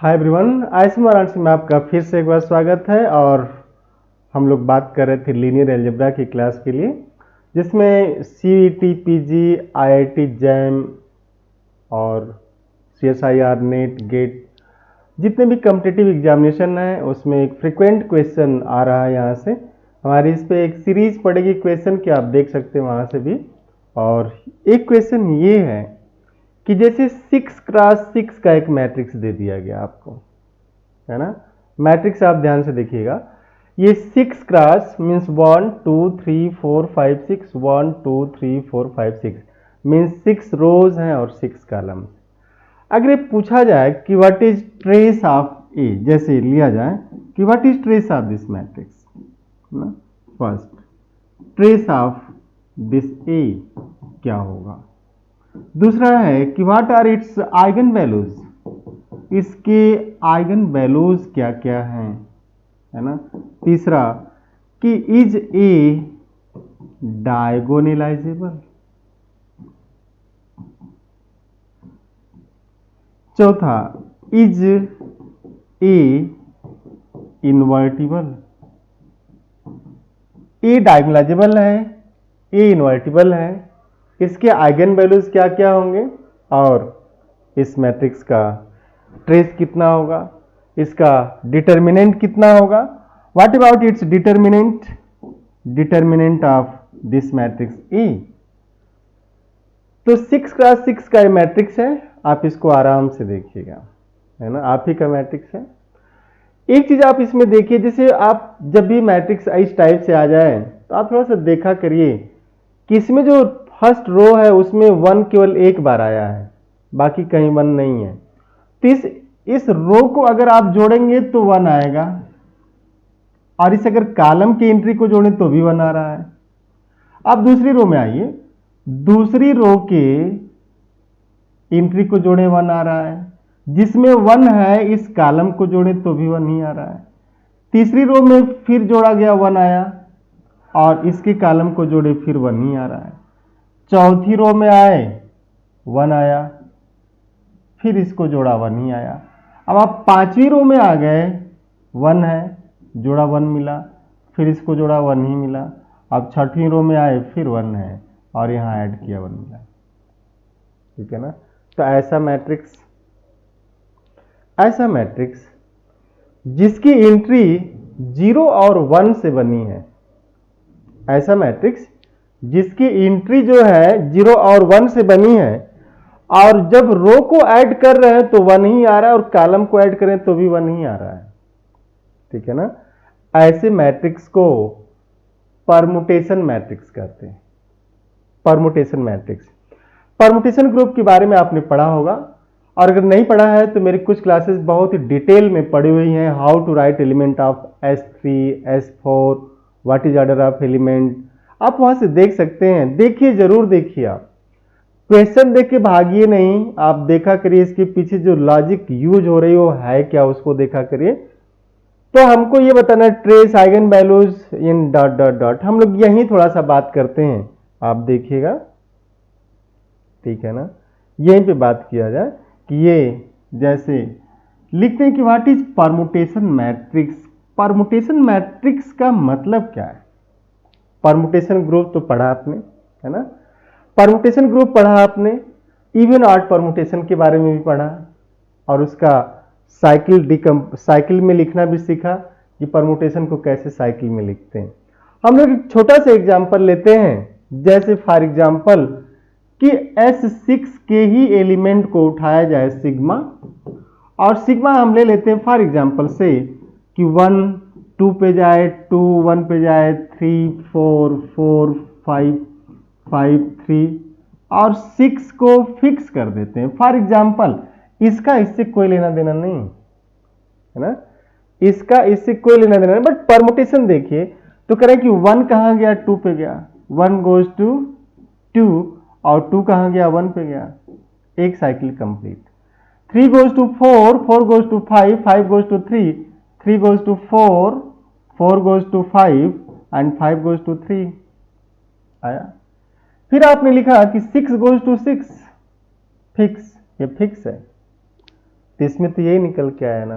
Hi everyone, IC Varanasi में आपका फिर से एक बार स्वागत है। और हम लोग बात कर रहे थे लीनियर अलजेब्रा की क्लास के लिए, जिसमें सीईटी, पीजी, आईआईटी, जैम और सीएसआईआर, नेट, गेट जितने भी कॉम्पिटिटिव एग्जामिनेशन है उसमें एक फ्रिक्वेंट क्वेश्चन आ रहा है। यहाँ से हमारी इस पे एक सीरीज पड़ेगी क्वेश्चन की, आप देख सकते हैं वहाँ से भी। और एक क्वेश्चन ये है कि जैसे 6x6 का एक मैट्रिक्स दे दिया गया आपको, है ना। मैट्रिक्स आप ध्यान से देखिएगा, ये 6x मीन्स 1 2 3 4 5 6, 1 2 3 4 5 6 मीन्स 6 रोज हैं और 6 कॉलम। अगर ये पूछा जाए कि what is trace of A, जैसे लिया जाए कि what is trace of this matrix, ना। First, trace of this A क्या होगा। दूसरा है कि what are its eigen values, इसके आइगन वैल्यूज क्या क्या हैं, है ना। तीसरा कि इज ए डायगोनलाइजेबल। चौथा, is A invertible. A diagonalizable है, ए इन्वर्टिबल है, इसके आइगन वैल्यूज क्या क्या होंगे और इस मैट्रिक्स का ट्रेस कितना होगा, इसका डिटर्मिनेंट कितना होगा। What about its determinant, determinant of this matrix A. तो 6x6 का ये मैट्रिक्स है, आप इसको आराम से देखिएगा, है ना, आप ही का मैट्रिक्स है। एक चीज आप इसमें देखिए, जैसे आप जब भी मैट्रिक्स इस टाइप से आ जाए तो आप थोड़ा सा देखा करिए कि इसमें जो फर्स्ट रो है उसमें 1 केवल एक बार आया है, बाकी कहीं 1 नहीं है। तो इस रो को अगर आप जोड़ेंगे तो 1 आएगा, और इस अगर कॉलम की एंट्री को जोड़ें तो भी 1 आ रहा है। आप दूसरी रो में आइए, दूसरी रो के एंट्री को जोड़े 1 आ रहा है, जिसमें 1 है इस कॉलम को जोड़े तो भी 1 ही आ रहा है। तीसरी रो में फिर जोड़ा गया 1 आया, और इसके कॉलम को जोड़े फिर 1 ही आ रहा है। चौथी रो में आए 1 आया, फिर इसको जोड़ा 1 ही आया। अब आप पांचवी रो में आ गए, 1 है, जोड़ा 1 मिला, फिर इसको जोड़ा 1 ही मिला। अब छठवीं रो में आए फिर 1 है, और यहां ऐड किया 1 मिला। ठीक है ना। तो ऐसा मैट्रिक्स जिसकी एंट्री 0 और 1 से बनी है, ऐसा मैट्रिक्स जिसकी एंट्री जो है 0 और 1 से बनी है, और जब रो को ऐड कर रहे हैं तो 1 ही आ रहा है, और कॉलम को ऐड करें तो भी 1 ही आ रहा है। ठीक है ना। ऐसे मैट्रिक्स को परमुटेशन मैट्रिक्स कहते हैं। परमुटेशन मैट्रिक्स, परमुटेशन ग्रुप के बारे में आपने पढ़ा होगा, और अगर नहीं पढ़ा है तो मेरी कुछ क्लासेस बहुत ही डिटेल में पढ़ी हुई हैं। How to write element of S3 S4, what is order of element, आप वहां से देख सकते हैं। देखिए, जरूर देखिए, आप क्वेश्चन देख के भागिए नहीं, आप देखा करिए इसके पीछे जो लॉजिक यूज हो रही है वो है क्या, उसको देखा करिए। तो हमको ये बताना trace eigen values in dot dot dot, हम लोग यही थोड़ा सा बात करते हैं, आप देखिएगा। ठीक है ना। यहीं पे बात किया जाए कि ये जैसे लिखते हैं कि what is permutation matrix. Permutation matrix का मतलब क्या है। परमुटेशन ग्रुप तो पढ़ा आपने, है ना। परमुटेशन ग्रुप पढ़ा आपने, इवन ऑड परमुटेशन के बारे में भी पढ़ा, और उसका साइकिल में लिखना भी सीखा कि परमुटेशन को कैसे साइकिल में लिखते हैं। हम लोग एक छोटा सा एग्जांपल लेते हैं, जैसे फॉर एग्जांपल कि S6 के ही एलिमेंट को उठाया जाए सिग्मा, और सिग्मा हम ले लेते हैं फॉर एग्जांपल से कि 1 2 पे जाए, 2 1 पे जाए, 3 4 4 5 5 3, और 6 को फिक्स कर देते हैं फॉर एग्जांपल। इसका इससे कोई लेना देना नहीं है ना, इसका इससे कोई लेना देना नहीं। बट परमुटेशन देखिए तो कह रहे हैं कि 1 कहां गया, 2 पे गया, 1 गोज टू 2, और 2 कहां गया, 1 पे गया, एक cycle complete. 3 goes to 4, 4 goes to 5, 5 goes to 3, 3 goes to 4, 4 goes to 5, and 5 goes to 3 आया। फिर आपने लिखा कि 6 गोज टू 6, फिक्स, ये फिक्स है। तो इसमें तो यही निकल के आया ना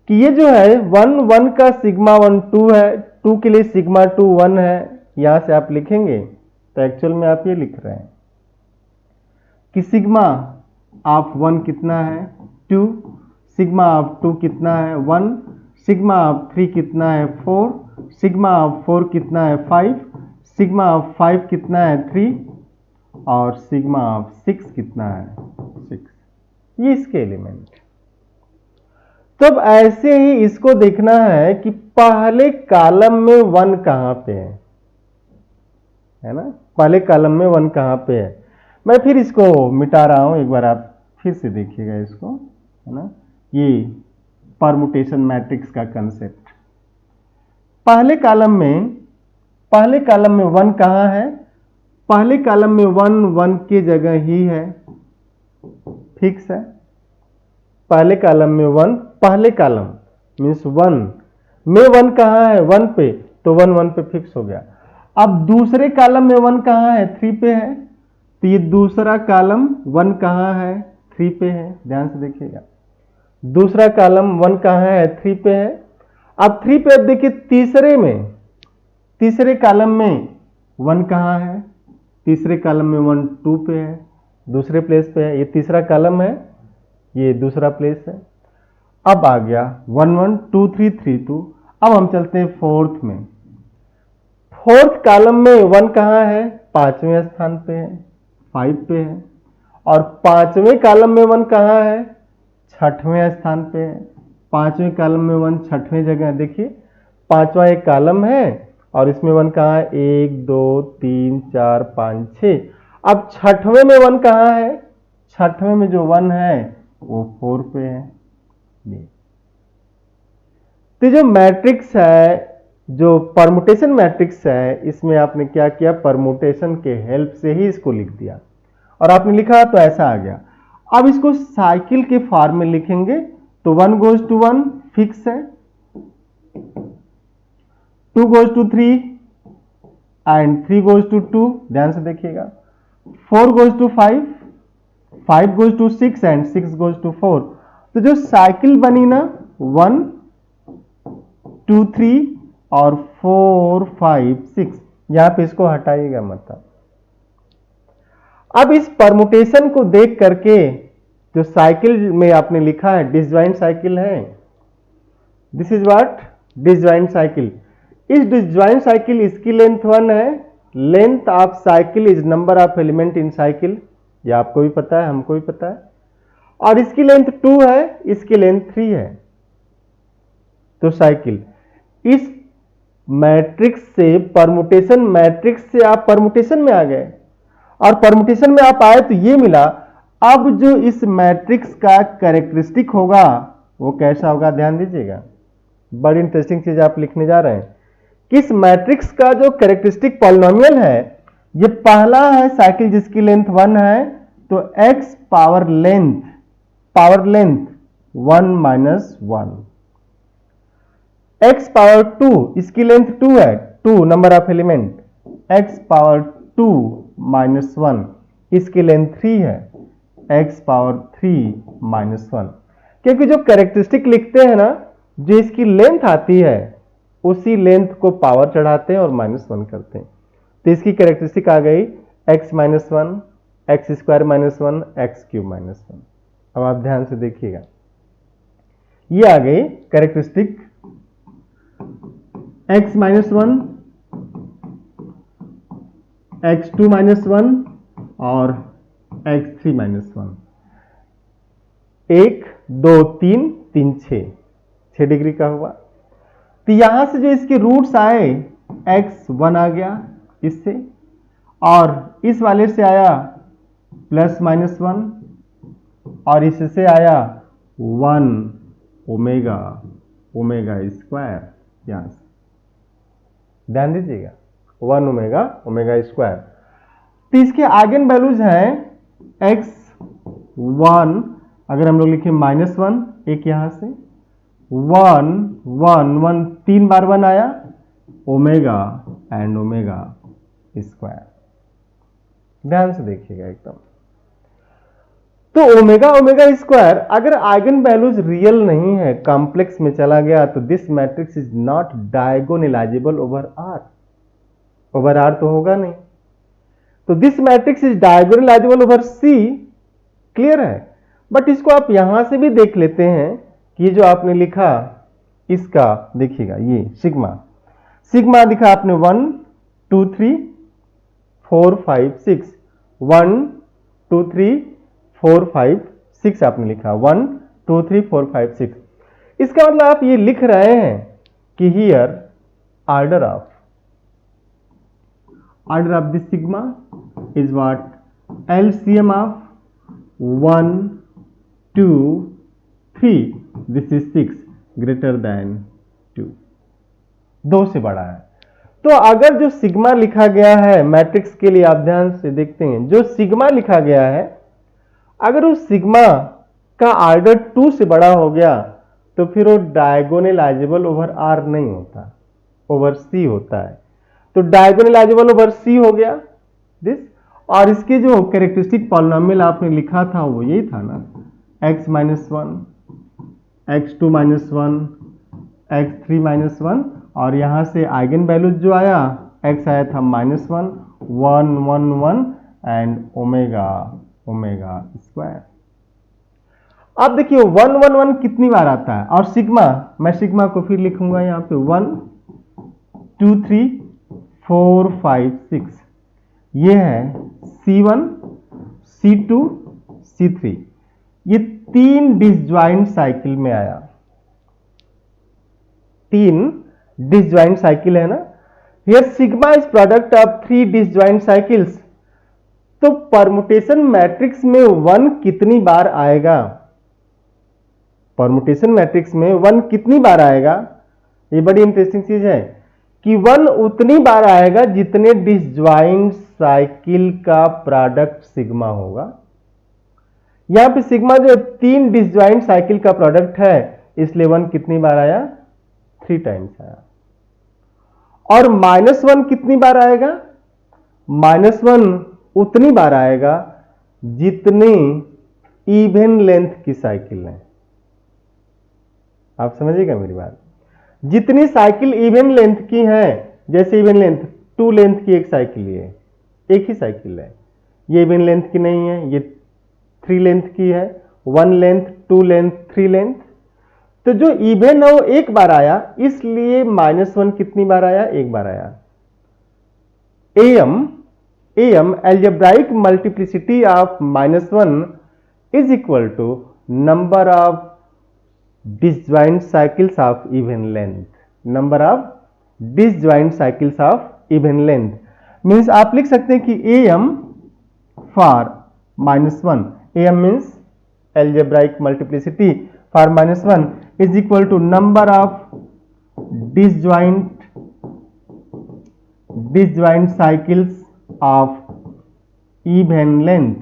कि ये जो है 1 का सिग्मा 1 2 है, 2 के लिए सिग्मा 2 1 है। यहां से आप लिखेंगे तो एक्चुअल में आप ये लिख रहे हैं कि सिग्मा ऑफ 1 कितना है 2, सिग्मा ऑफ 2 कितना है 1, सिग्मा ऑफ 3 कितना है 4, सिग्मा ऑफ 4 कितना है 5, सिग्मा ऑफ 5 कितना है 3 और सिग्मा ऑफ 6 कितना है 6। ये इसके एलिमेंट। तब ऐसे ही इसको देखना है कि पहले कॉलम में 1 कहां पे है ना, पहले कॉलम में 1 कहां पे है। मैं फिर इसको मिटा रहा हूं, एक बार आप फिर से देखिएगा इसको, है ना। ये परमुटेशन मैट्रिक्स का कंसेप्ट, पहले कॉलम में 1 कहां है, पहले कॉलम में 1 1 की जगह ही है, फिक्स है। पहले कॉलम में 1, पहले कॉलम मीन्स 1 में 1 कहां है 1 पे, तो 1 1 पे फिक्स हो गया। अब दूसरे कॉलम में 1 कहां है 3 पे है, तो ये दूसरा कॉलम 1 कहां है 3 पे है, ध्यान से देखिएगा। दूसरा कॉलम 1 कहां है 3 पे है। अब 3 पे, अब देखिए तीसरे कॉलम में 1 कहां है, तीसरे कॉलम में 1 2 पे है, दूसरे प्लेस पे है। ये तीसरा कॉलम है, ये दूसरा प्लेस है। अब आ गया 1 1 2 3 3 2। अब हम चलते हैं फोर्थ में। फोर्थ कॉलम में 1 कहां है, 5वें स्थान पे है, 5 पे है। और 5वें कॉलम में 1 कहां है, 6वें स्थान पे है। 5वें कॉलम में 1 6वें जगह, देखिए 5वां एक कॉलम है और इसमें 1 कहां है 1 2 3 4 5 6। अब 6वें में 1 कहां है, 6वें में जो 1 है वो 4 पे है। तो जो मैट्रिक्स है, जो परमुटेशन मैट्रिक्स है, इसमें आपने क्या किया, परमुटेशन के हेल्प से ही इसको लिख दिया और आपने लिखा तो ऐसा आ गया। अब इसको साइकिल के फॉर्म में लिखेंगे तो 1 goes to 1 फिक्स है, 2 goes to 3 and 3 goes to 2, ध्यान से देखिएगा। 4 goes to 5, 5 goes to 6 and 6 goes to 4। तो जो साइकिल बनी ना 1 2 3 और 4 5 6, यहां पे इसको हटाइएगा मतलब। अब इस परमुटेशन को देख करके जो साइकिल में आपने लिखा है डिसजॉइंट साइकिल है, this is what disjoint cycle. इस डिसजॉइंट साइकिल, इसकी लेंथ 1 है, length of cycle is number of element in cycle, ये आपको भी पता है, हमको भी पता है। और इसकी लेंथ 2 है, इसकी लेंथ 3 है। तो साइकिल, इस मैट्रिक्स से, परमुटेशन मैट्रिक्स से आप परमुटेशन में आ गए और परमुटेशन में आप आए तो ये मिला। अब जो इस मैट्रिक्स का कैरेक्टरिस्टिक होगा वो कैसा होगा, ध्यान दीजिएगा, बड़ी इंटरेस्टिंग चीज आप लिखने जा रहे हैं कि इस मैट्रिक्स का जो कैरेक्टरिस्टिक पॉलिनोमियल है, ये पहला है साइकिल जिसकी लेंथ 1 है, तो x power length 1 minus 1, x power 2, इसकी लेंथ 2 है, 2 number of element, x power 2 minus 1, इसकी लेंथ 3 है, x पावर 3 माइनस 1। क्योंकि जो कैरेक्टरिस्टिक लिखते हैं ना, जो इसकी लेंथ आती है उसी लेंथ को पावर चढ़ाते हैं और माइनस 1 करते हैं। तो इसकी कैरेक्टरिस्टिक आ गई x minus 1, x square minus 1, x cube minus 1। अब आप ध्यान से देखिएगा, ये आ गई characteristic x minus 1, x2 minus 1 और x3 माइनस 1। 1 2 3 3 6 डिग्री का हुआ। तो यहां से जो इसके रूट्स आए, x1 आ गया इससे, और इस वाले से आया प्लस माइनस 1, और इससे आया 1 ओमेगा स्क्वायर, यहां से ध्यान दीजिएगा 1 ओमेगा स्क्वायर। तो इसके आइगन वैल्यूज हैं x1, अगर हम लोग लिखें -1, एक यहां से 1 1 1, 3 बार 1 आया, ओमेगा एंड ओमेगा स्क्वायर। ध्यान से देखिएगा एकदम। तो ओमेगा ओमेगा स्क्वायर अगर आइगन वैल्यूज रियल नहीं है, कॉम्प्लेक्स में चला गया, तो this matrix is not diagonalizable over R. Over R तो होगा नहीं, तो this matrix is diagonalizable over C. Clear है? बट इसको आप यहां से भी देख लेते हैं कि ये जो आपने लिखा इसका देखिएगा, ये सिग्मा सिग्मा दिखा आपने 1 2 3 4 5 6, 1 2 3 4 5 6 आपने लिखा, 1 2 3 4 5 6। इसका मतलब आप ये लिख रहे हैं कि here order of this sigma is what LCM of 1 2 3, this is 6 greater than 2, 2 से बड़ा है। तो अगर जो सिग्मा लिखा गया है मैट्रिक्स के लिए, आप ध्यान से देखते हैं, जो सिग्मा लिखा गया है अगर उस सिग्मा का ऑर्डर 2 से बड़ा हो गया तो फिर वो डायगोनलाइजेबल ओवर आर नहीं होता, ओवर सी होता है। तो डायगोनलाइजेबल ओवर सी हो गया दिस। और इसके जो कैरेक्टरिस्टिक पॉलिनोमियल आपने लिखा था वो यही था ना, x minus 1, x2 minus 1, x3 minus 1, और यहां से आइगन वैल्यूज जो आया x आया था -1 1 1 1 एंड ओमेगा ओमेगा स्क्वायर। अब देखिए 1 1 1 कितनी बार आता है, और सिग्मा, मैं सिग्मा को फिर लिखूंगा यहां पे 1 2 3 4 5 6, ये है C1 C2 C3, ये 3 डिसजॉइंट साइकिल में आया, 3 डिसजॉइंट साइकिल है ना। Here sigma is product of 3 disjoint cycles. तो परमुटेशन मैट्रिक्स में 1 कितनी बार आएगा, परमुटेशन मैट्रिक्स में 1 कितनी बार आएगा, ये बड़ी इंटरेस्टिंग चीज है कि 1 उतनी बार आएगा जितने डिसजॉइंट साइकिल का प्रोडक्ट सिग्मा होगा। यहां पे सिग्मा जो 3 डिसजॉइंट साइकिल का प्रोडक्ट है, इसलिए 1 कितनी बार आया, 3 टाइम्स आया। और -1 कितनी बार आएगा, -1 उतनी बार आएगा जितनी इवन लेंथ की साइकिल है। आप समझिएगा मेरी बात, जितनी साइकिल इवन लेंथ की है, जैसे इवन लेंथ 2 लेंथ की एक साइकिल है, एक ही साइकिल है, ये इवन लेंथ की नहीं है, ये 3 लेंथ की है, 1 लेंथ 2 लेंथ 3 लेंथ। तो जो इवन है वो एक बार आया, इसलिए -1 कितनी बार आया, एक बार आया। am algebraic multiplicity of -1 is equal to number of disjoint cycles of even length, number of disjoint cycles of even length means आप लिख सकते हैं कि am for -1, am means algebraic multiplicity for -1 is equal to number of disjoint cycles of even length।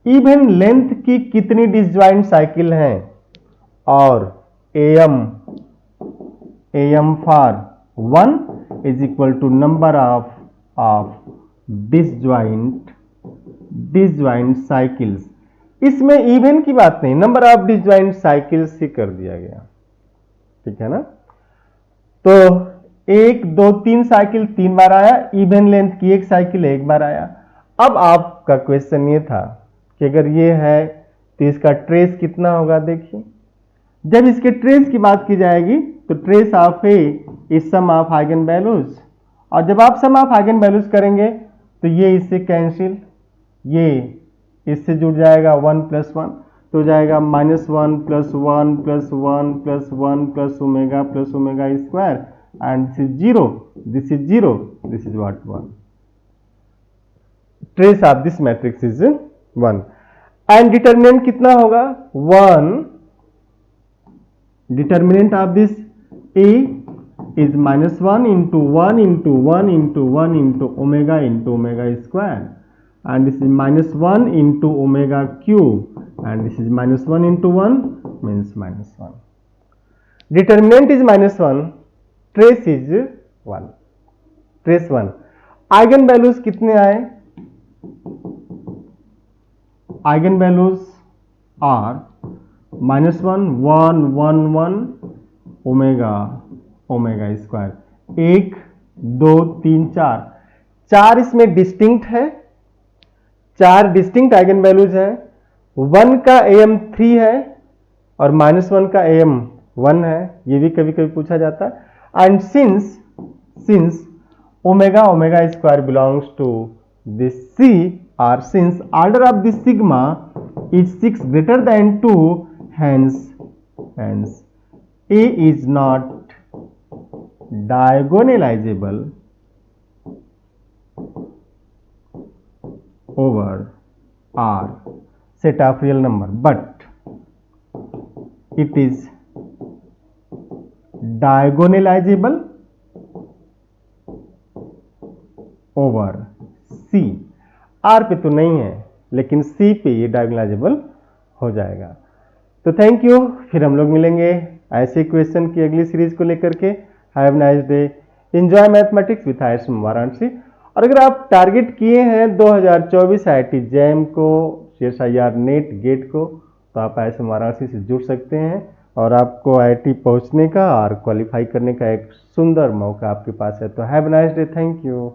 Even length की कितनी disjoint cycle हैं, और am for 1 is equal to number of disjoint cycles। इसमें इवन की बात नहीं, number of disjoint cycles ही कर दिया गया, ठीक है ना। तो 1 2 3 साइकिल 3 बार आया, इवन लेंथ की एक साइकिल एक बार आया। अब आपका क्वेश्चन ये था कि अगर ये है तो इसका ट्रेस कितना होगा। देखिए जब इसके ट्रेस की बात की जाएगी तो trace of A is sum of eigen values, और जब आप सम ऑफ आइगन वैल्यूज करेंगे तो ये इससे कैंसिल, ये इससे जुड़ जाएगा 1 + 1, तो हो जाएगा -1 + 1 + 1 + 1 + omega square, and this is 0, this is 0, this is what 1. Trace of this matrix is 1 and determinant कितना होगा 1। determinant of this A is -1 into 1 into 1 into 1 into omega square, and this is -1 into omega cube, and this is -1 into 1 means -1. Determinant is -1, trace is 1, trace 1। Eigen values कितने आए, eigen values are minus 1 omega omega square 1 2 3 4 इसमें distinct है, 4 distinct eigen values है। 1 का AM 3 है और -1 का AM 1 है, ये भी कभी कभी पूछा जाता है। And since omega omega square belongs to this C, or since order of the sigma is 6 greater than 2, hence A is not diagonalizable over R set of real number, but it is diagonalizable over C। R पे तो नहीं है लेकिन C पे ये diagonalisable हो जाएगा। तो थैंक यू, फिर हम लोग मिलेंगे ऐसे क्वेश्चन की अगली सीरीज को लेकर के। Have nice day, enjoy mathematics with IIT Varanasi. और अगर आप टारगेट किए हैं 2024 IIT जैम को, CSIR नेट गेट को, तो आप IIT वाराणसी से जुड़ सकते हैं और आपको IIT पहुंचने का और क्वालिफाई करने का एक सुंदर मौका आपके पास है। तो have nice day, thank you.